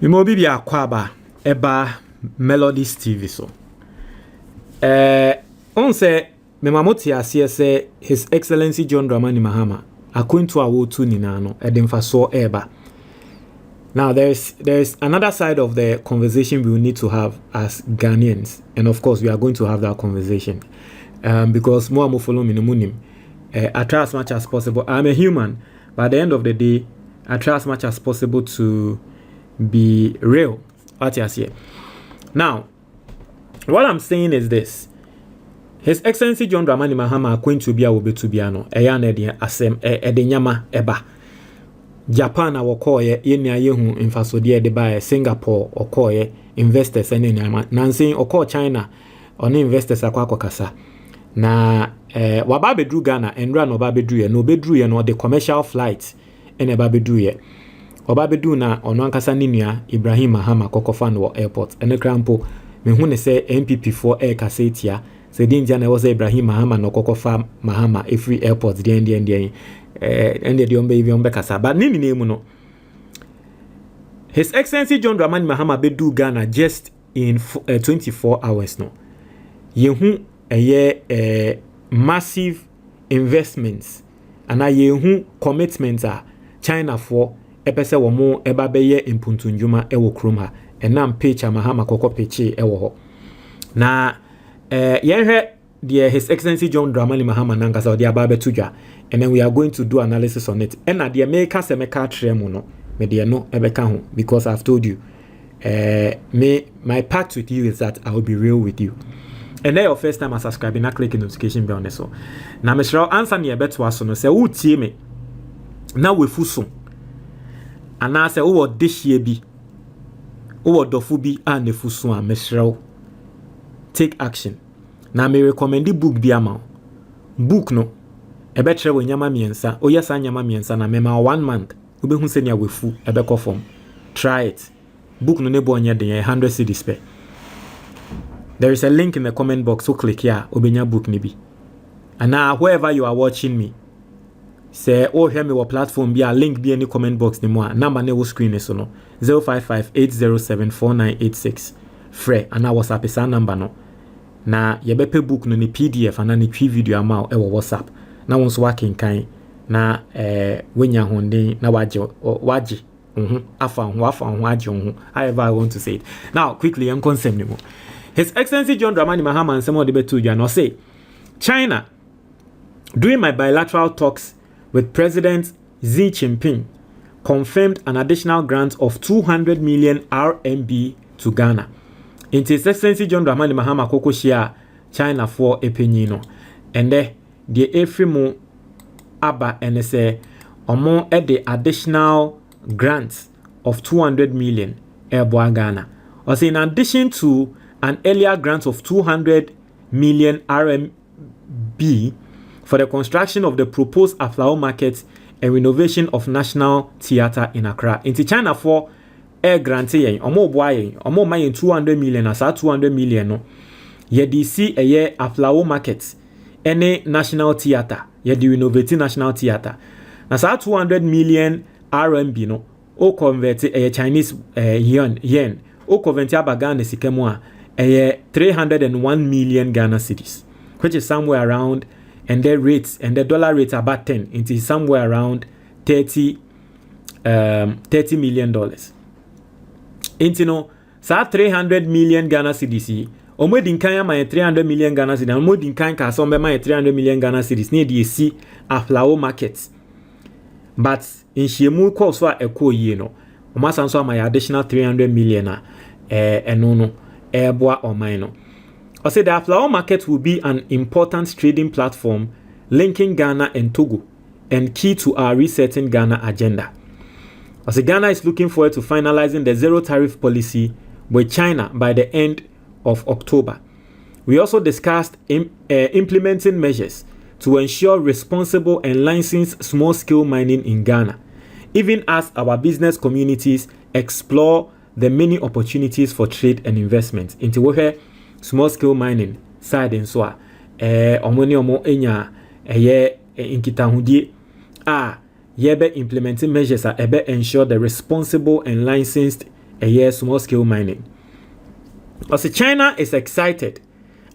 Mimobi bi akwaba eba Melodies TV so. On say me mamoti asiye se His Excellency John Dramani Mahama akwintu awotu ninano edemfa so eba. Now there's another side of the conversation we will need to have as Ghanaians, and of course we are going to have that conversation because more follow me no munim. I try as much as possible. I'm a human, but at the end of the day, I try as much as possible to be real. What you say? Now, what I'm saying is this: His Excellency John Dramani Mahama going to be a no. Edenyama eba. Japan awokoye yenya yehu infasodie de ba Singapore okoye investors ene nyama nansin oko China one investors akwa kasa na waba bedru Ghana enra no ba bedru ye no bedru ye no the commercial flight ene ba bedru ye oba bedru na ono ankasa ninua Ibrahim Mahama kokofa no airport ene krampo me hu ne se MPP4 air kasetia se dinja na was Ibrahim Mahama no kokofa Mahama every airport the end and the baby on Bekasa. But nini name no. His Excellency John Dramani Mahama bedu Ghana just in 24 hours no. Yehu massive investments and yehu commitments are China for epese womo eba beye impuntunjuma ewo kroma enam pecha Mahama koko peche ewo ho. Na yenhwe His Excellency John Dramani Mahama nankasa odi aba betudwa. And then we are going to do analysis on it. And at the America semeka tremo no, me de no ebeka ho because I've told you, my pact with you is that I will be real with you. And then your first time as subscribing, na click the notification bell on so. Na me shall answer ni ebeto aso no say wo tie me. Na we fuso. Ana say wo dehie bi. Wo dofu bi an nefuso a me shall take action. Na me recommend the book bi ama. Book no ebetre we nyama miensa oyesa nyama miensa na mema 1 month obehu senia wefu ebeko form try it book no nebo onye den 100 cedis per. There is a link in the comment box, so click here obenya book ni bi and now wherever you are watching me say hear me platform bi a link bi any comment box ni mo a number ne wo screen so no 0558074986 free and na WhatsApp is number no na yebepe book no ni PDF and na ni twi video ama e wo WhatsApp na wonso wakenkan na wenya honden na waje afa ho waje ho however I want to say it. Now quickly and consent ni mo His Excellency John Dramani Mahama and some of the betu no say China during my bilateral talks with President Xi Jinping confirmed an additional grant of 200 million RMB to Ghana. In His Excellency John Dramani Mahama koko share China for epenyino and the Efrimo Abba and say among the additional grants of 200 million Airboa Ghana. Also, in addition to an earlier grant of 200 million RMB for the construction of the proposed Aflao market and renovation of National Theatre in Accra. In China for air granting, omo boy, omo mayin 200 million as 200 million no. Ye DC a year Aflao market. Any National Theatre, ye the renovating National Theatre. Na sa 200 million RMB no, o convert a Chinese yen, o convert a Ghana sikemo a 301 million Ghana cedis, which is somewhere around, and their rates and the dollar rate about 10, it is somewhere around $30 million. Into no, sa 300 million Ghana cedis. Omo din kan ma 300 million Ghana cedis. Omo din kan ka so ma 300 million Ghana cedis. Ne dey see Aflao market. But in shemu ko so ekọ yie no. Omo san so ma additional 300 million eno no eboa oman no. I say the Aflao market will be an important trading platform linking Ghana and Togo and key to our resetting Ghana agenda. I say Ghana is looking forward to finalizing the zero tariff policy with China by the end of October. We also discussed implementing measures to ensure responsible and licensed small-scale mining in Ghana, even as our business communities explore the many opportunities for trade and investment. Into where small-scale mining side and so omo enya inkitahudie yebe implementing measures ebe ensure the responsible and licensed small scale mining. Also, China is excited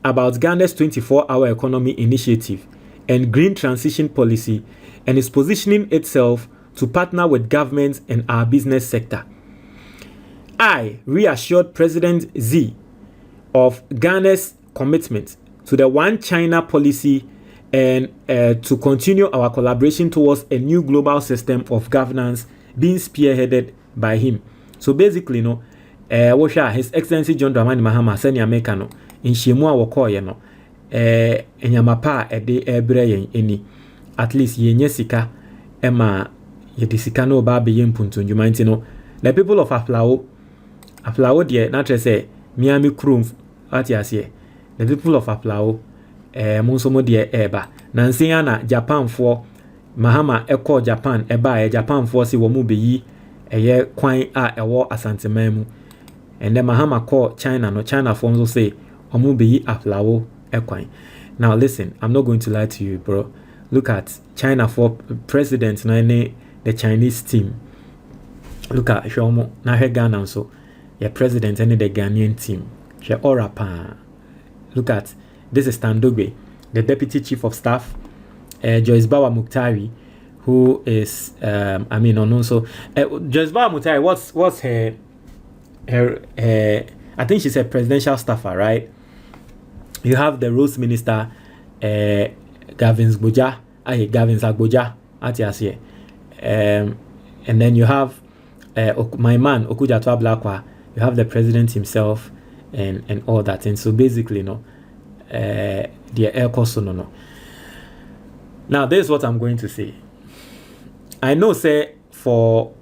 about Ghana's 24-hour economy initiative and green transition policy, and is positioning itself to partner with governments and our business sector. I reassured President Xi of Ghana's commitment to the One China policy and to continue our collaboration towards a new global system of governance being spearheaded by him. So basically, His Excellency John Dramani Mahama send America no in Shemu a wɔkɔɔyɛ no enyamapa a ɛde ɛbrɛ yɛn eni, at least yɛnyɛ sika ɛma yɛde sika no ba abɛyɛ mpuntundwuma nti no the people of Aflao deɛ na kyerɛ sɛ Miami Krum ate aseɛ, the people of Aflao mo nso mo deɛ ɛba nansi ana Japan for Mahama ɛkɔ Japan ɛba Japan for si wɔn mu bɛyi ɛyɛ kwan a ɛwɔ asanteman mu, and then Mahama call China no China for nso say ɔmo bɛyi Aflao ɛkwan. Now listen, I'm not going to lie to you, bro. Look at China for president na the Chinese team. Look at Shomo na he Ghana so your president and the Ghanaian team. She aura pa. Look at this is Tandogbe, the deputy chief of staff, Joyce Bawa Muktari, who is Joyce Bawa Muktari. What's her I think she's a presidential staffer, right? You have the Rose Minister, Gavin Zagboja, Atiasie. And then you have my man Okudjatwa Blakwa. You have the president himself and all that. And so basically, the air cost no. Now, this is what I'm going to say. I know, say for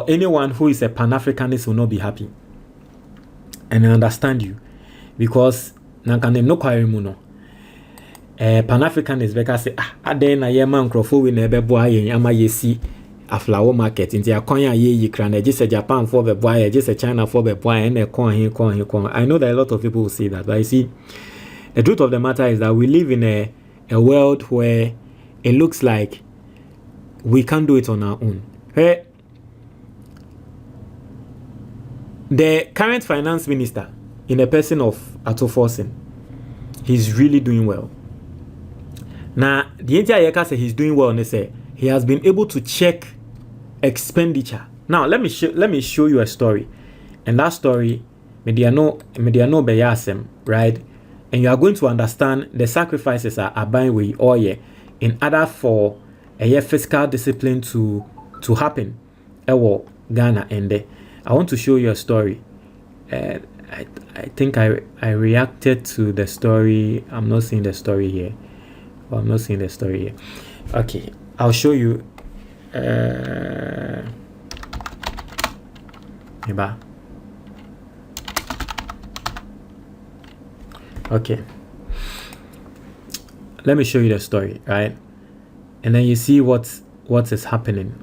anyone who is a Pan-Africanist will not be happy, and I understand you, because nankane no kwarimu no. Pan-Africanist because say aden na ye man krofo we na beboa yen ama yesi Aflao market nti akonya ye yikra na just Japan for beboa ye just China for beboa yen e kon. I know that a lot of people will say that, but you see, the truth of the matter is that we live in a world where it looks like we can't do it on our own. Hey, the current finance minister, in the person of Atoforsen, he's really doing well. Now, the entire year say he's doing well, and they say he has been able to check expenditure. Now, let me show you a story, and that story, mediano beyasem, right? And you are going to understand the sacrifices are buying with oil in order for a fiscal discipline to happen. Ewo Ghana, and I want to show you a story. I think I reacted to the story. I'm not seeing the story here. Well, I'm not seeing the story here. Okay, I'll show you. Okay, let me show you the story, right? And then you see what is happening.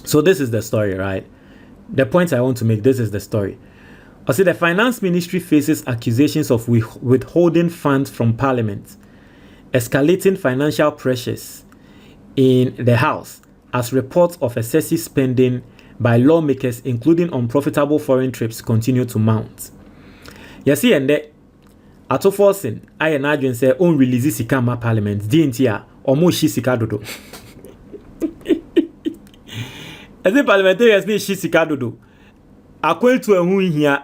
So this is the story, right? The point I want to make, this is the story. I say the finance ministry faces accusations of withholding funds from parliament, escalating financial pressures in the house as reports of excessive spending by lawmakers, including unprofitable foreign trips, continue to mount. You see, and the Atoforsen, I imagine say on release sika ma parliament, DNTia, or more sika dodo. As the parliamentarians need sika dodo. According to a who here,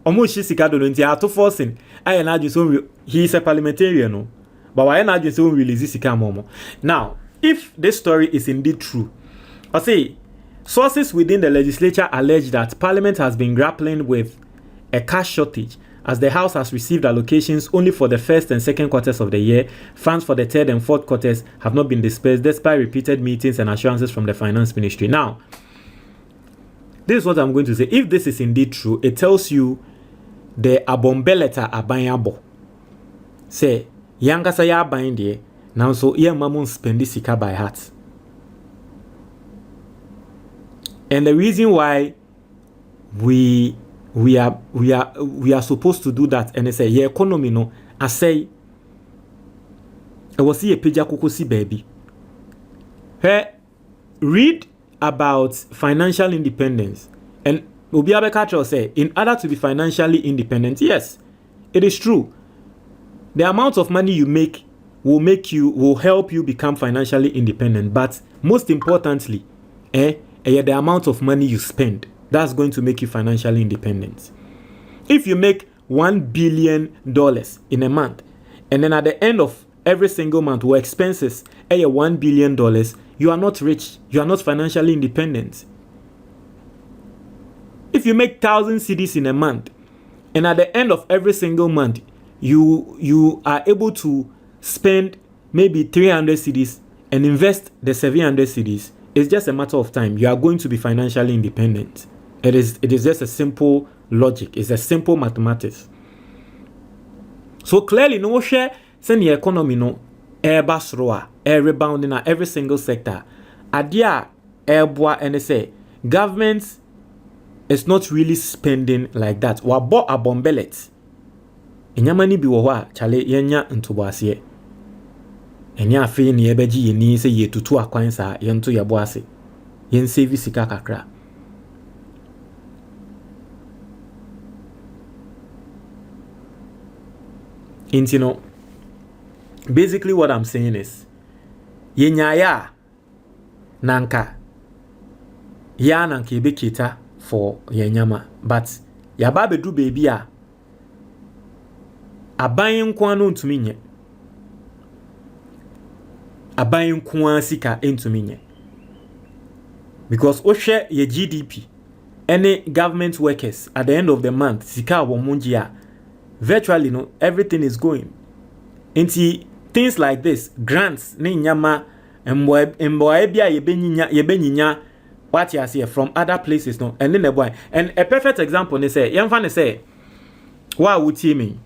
almost sika dodo nti Atoforsen, I imagine so he is a parliamentarian, no. But why not just release sika momo? Now, if this story is indeed true, I say sources within the legislature allege that Parliament has been grappling with a cash shortage as the House has received allocations only for the first and second quarters of the year. Funds for the third and fourth quarters have not been dispersed despite repeated meetings and assurances from the Finance Ministry. Now, this is what I'm going to say. If this is indeed true, it tells you the abombe letter abayabo. Say, Yanga say ya buying there. Now so yeah mamun spend this sika by heart. And the reason why we are supposed to do that, and they say your economy no, I say I was see a page kokosi baby. Hey, read about financial independence, and Obi Abekacho say in order to be financially independent, yes, it is true. The amount of money you make will help you become financially independent, but most importantly, the amount of money you spend, that's going to make you financially independent. If you make $1 billion in a month, and then at the end of every single month, where expenses are $1 billion, you are not rich, you are not financially independent. If you make 1,000 cedis in a month, and at the end of every single month, you are able to spend maybe 300 cedis and invest the 700 cedis, it's just a matter of time. You are going to be financially independent. It is just a simple logic. It's a simple mathematics. So clearly, no share send the economy no air basroa, air rebounding at every single sector. Adia air bois and they say government is not really spending like that. Wa bought a bombellet. Enyamani bi wo hɔ chale yenya ntobase enya afi ne yebeji yeni se yetutu akwan sa yento yebo ase yen save sika kakra. And you know, basically what I'm saying is yenya ya nanka ya nanka ebe kita for yenyama, but yaba bedu baby a aban kwa no ntumi nye, aban kwa sika ntumi nye, because o share your GDP any government workers at the end of the month sika wo munjia virtually no everything is going into things like this, grants ne nyama embo ebia yebenyinya what you see from other places no, and then the boy, and a perfect example they say yemfa ne say wa wutie me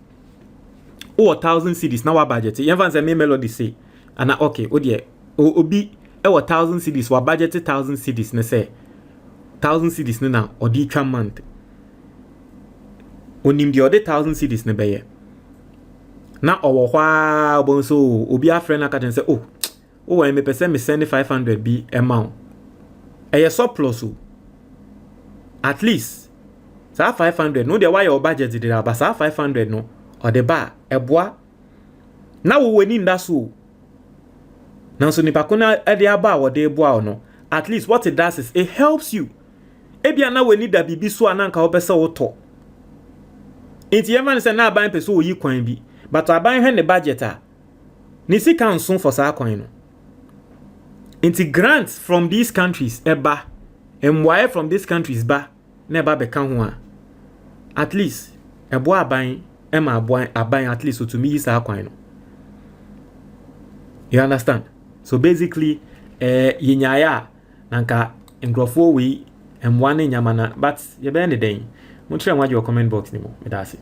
o 1,000 cedis na wa budget yemfa say me melody say ana okay o de obi e 1,000 cedis wa budget 1,000 cedis ne say 1,000 cedis ne na odi twa month onim de odi 1,000 cedis ne beye na owo hwa bon so obi afre na ka say oh we me pese me send 500 bi amount a surplus at least sa 500 no de why your budget did ba sa 500 no or the bar eboa na wo weni nda so na so nipa ko na e de aba wo de eboa no, at least what it does is it helps you. Ebia na weni da bibi so ananka wo pese wo to enti yema se na aban pese wo yi kwan bi, but aban hwe ne budget a ni sika nso for sa kwan no. Inti grants from these countries eba mwae from these countries ba na eba beka ho a at least ebo aban ema aban at least to me is akwan no. You understand? So basically yinyaya nanka ngrofo we mwane nyamana, but ye be ne den mo try nwaje comment box ni mo me da se.